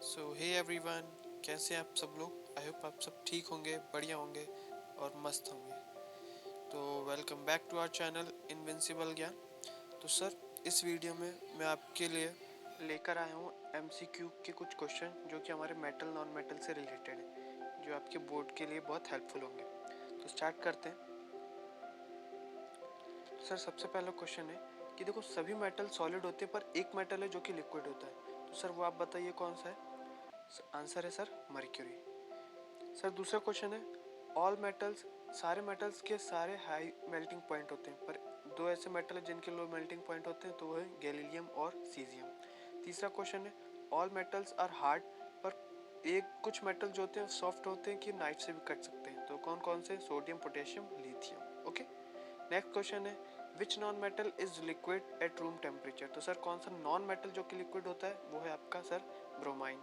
सो hey everyone, कैसे हैं आप सब लोग। आई होप आप सब ठीक होंगे, बढ़िया होंगे और मस्त होंगे। तो welcome back to our channel invincible Gyan. तो सर, इस वीडियो में मैं आपके लिए लेकर आया हूँ एमसीक्यू के कुछ क्वेश्चन जो कि हमारे मेटल नॉन मेटल से रिलेटेड है, जो आपके बोर्ड के लिए बहुत हेल्पफुल होंगे। तो स्टार्ट करते हैं। सर, सबसे पहला क्वेश्चन है कि देखो, सभी मेटल सॉलिड होते हैं पर एक मेटल है जो कि लिक्विड होता है। तो सर वो आप बताइए कौन सा है। आंसर है सर मर्क्यूरी। सर दूसरा क्वेश्चन है, ऑल मेटल्स, सारे मेटल्स के सारे हाई मेल्टिंग पॉइंट होते हैं पर दो ऐसे मेटल हैं जिनके लो मेल्टिंग पॉइंट होते हैं, तो वो है गैलीलियम और सीजियम। तीसरा क्वेश्चन है, ऑल मेटल्स आर हार्ड पर एक कुछ मेटल जो होते हैं सॉफ्ट होते हैं कि नाइफ से भी कट सकते हैं। तो कौन कौन से, sodium, potassium, lithium. Okay. Next question है, which non metal is liquid at room temperature. तो सर कौन सा नॉन मेटल जो कि लिक्विड होता है वो है आपका सर ब्रोमाइन।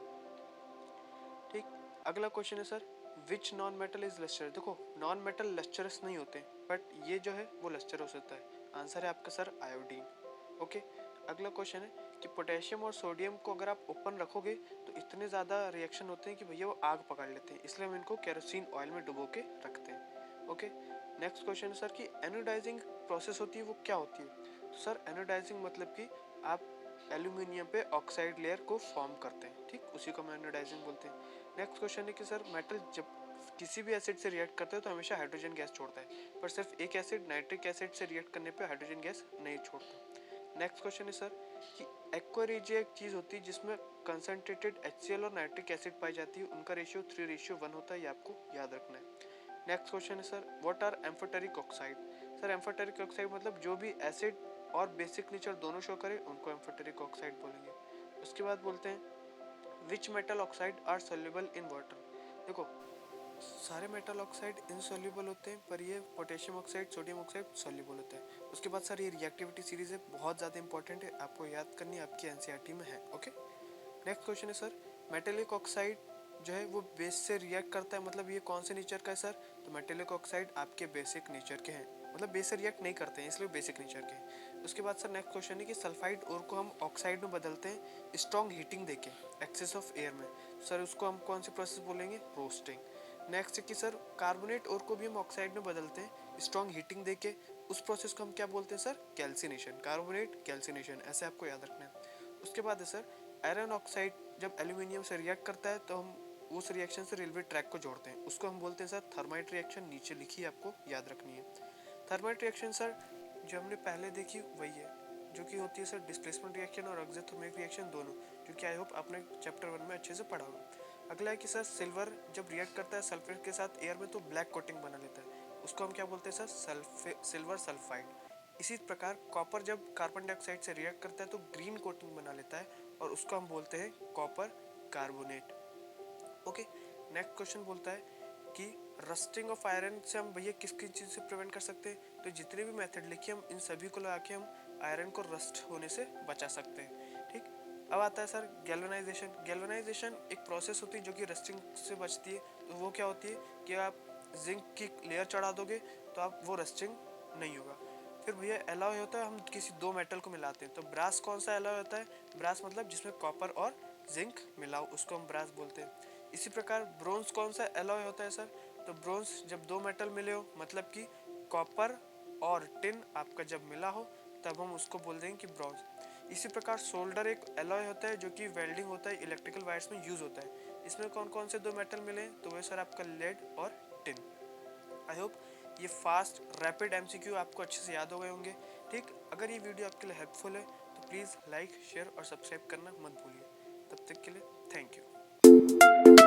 ठीक। अगला क्वेश्चन है sir, which non metal is lustre. देखो, नॉन मेटल लस्टरस नहीं होते बट ये जो है वो लस्टरस होता है। आंसर है आपका सर आयोडीन। ओके। अगला क्वेश्चन है कि पोटेशियम और सोडियम को अगर आप ओपन रखोगे तो इतने ज़्यादा रिएक्शन होते हैं कि भैया वो आग पकड़ लेते हैं, इसलिए हम इनको केरोसिन ऑयल में डुबो के रखते हैं। ओके। नेक्स्ट क्वेश्चन है सर कि एनोडाइजिंग प्रोसेस होती है वो क्या होती है। तो सर एनोडाइजिंग मतलब कि आप एल्यूमिनियम पे ऑक्साइड लेयर को फॉर्म करते हैं, ठीक, उसी को हम एनोडाइजिंग बोलते हैं। नेक्स्ट क्वेश्चन है कि सर मेटल जब किसी भी एसिड से रिएक्ट करते हैं तो हमेशा हाइड्रोजन गैस छोड़ता है, पर सिर्फ एक एसिड नाइट्रिक एसिड से रिएक्ट करने पे हाइड्रोजन गैस नहीं छोड़ता। नेक्स्ट क्वेश्चन है सर कि एक्वा एक चीज़ होती है जिसमें कंसनट्रेटेड HCl और नाइट्रिक एसिड पाई जाती है, उनका रेशियो 3:1 होता है, ये आपको याद रखना है। नेक्स्ट क्वेश्चन है sir, what are amphoteric oxide. Sir amphoteric oxide मतलब जो भी एसिड और बेसिक नेचर दोनों शो करे उनको एम्फोटेरिक ऑक्साइड बोलेंगे। उसके बाद बोलते हैं, which metal oxide are soluble in water. देखो, सारे मेटल ऑक्साइड इनसोल्यूबल होते हैं पर ये potassium oxide, sodium oxide soluble होता है। उसके बाद सर ये रिएक्टिविटी सीरीज है, बहुत ज़्यादा इंपॉर्टेंट है, आपको याद करनी है, आपकी एनसीईआरटी में है। ओके। नेक्स्ट क्वेश्चन है सर, मेटेलिक ऑक्साइड जो है वो बेस से रिएक्ट करता है, मतलब ये कौन से नेचर का है सर। तो मेटेलिक ऑक्साइड आपके बेसिक नेचर के हैं, मतलब बेस से रिएक्ट नहीं करते हैं इसलिए बेसिक नेचर के हैं। उसके बाद सर नेक्स्ट क्वेश्चन है कि सल्फाइड ओर को हम ऑक्साइड में बदलते हैं स्ट्रॉन्ग हीटिंग देके, एक्सेस ऑफ एयर में। सर उसको हम कौन सी प्रोसेस बोलेंगे, रोस्टिंग। नेक्स्ट है कि सर कार्बोनेट ओर को भी हम ऑक्साइड में बदलते हैं स्ट्रॉन्ग हीटिंग देके, उस प्रोसेस को हम क्या बोलते हैं सर, कैल्सिनेशन। कार्बोनेट कैल्सिनेशन, ऐसे आपको याद रखना है। उसके बाद है सर आयरन ऑक्साइड, जब एल्यूमिनियम से रिएक्ट करता है तो हम उस रिएक्शन से रेलवे ट्रैक को जोड़ते हैं, उसको हम बोलते हैं सर थर्माइट रिएक्शन। नीचे लिखी है, आपको याद रखनी है। थर्माइट रिएक्शन सर जो हमने पहले देखी वही है, जो कि होती है सर डिस्प्लेसमेंट रिएक्शन और एक्सोथर्मिक रिएक्शन दोनों, जो कि आई होप आपने चैप्टर 1 में अच्छे से पढ़ा होगा। अगला है कि सर सिल्वर जब रिएक्ट करता है सल्फेट के साथ एयर में तो ब्लैक कोटिंग बना लेता है, उसको हम क्या बोलते हैं सर, सिल्वर सल्फाइड। इसी प्रकार कॉपर जब कार्बन डाइऑक्साइड से रिएक्ट करता है तो ग्रीन कोटिंग बना लेता है और उसको हम बोलते हैं copper carbonate. Okay. Next question बोलता है कि रस्टिंग ऑफ आयरन से हम भैया किस किस चीज़ से प्रिवेंट कर सकते हैं। तो जितने भी मेथड लिखे हम इन सभी को लगा के हम आयरन को रस्ट होने से बचा सकते हैं। ठीक। अब आता है सर गैल्वेनाइजेशन। गैल्वेनाइजेशन एक प्रोसेस होती है जो कि रस्टिंग से बचती है। तो वो क्या होती है कि आप जिंक की लेयर चढ़ा दोगे तो आप वो रस्टिंग नहीं होगा। फिर भैया एलॉय होता है, हम किसी दो मेटल को मिलाते हैं। तो ब्रास कौन सा एलॉय होता है, ब्रास मतलब जिसमें कॉपर और जिंक मिलाओ, उसको हम ब्रास बोलते हैं। इसी प्रकार ब्रोंज कौन सा एलॉय होता है सर। तो ब्रोंज जब दो मेटल मिले हो, मतलब कि कॉपर और टिन आपका जब मिला हो तब हम उसको बोल देंगे कि ब्रोंज। इसी प्रकार सोल्डर एक एलॉय होता है जो कि वेल्डिंग होता है, इलेक्ट्रिकल वायर्स में यूज होता है। इसमें कौन कौन से दो मेटल मिले, तो वे सर आपका लेड और टिन। आई होप ये फास्ट रैपिड एमसीक्यू आपको अच्छे से याद हो गए होंगे। ठीक। अगर ये वीडियो आपके लिए हेल्पफुल है तो प्लीज़ लाइक, शेयर और सब्सक्राइब करना मत भूलिए। तब तक के लिए थैंक यू।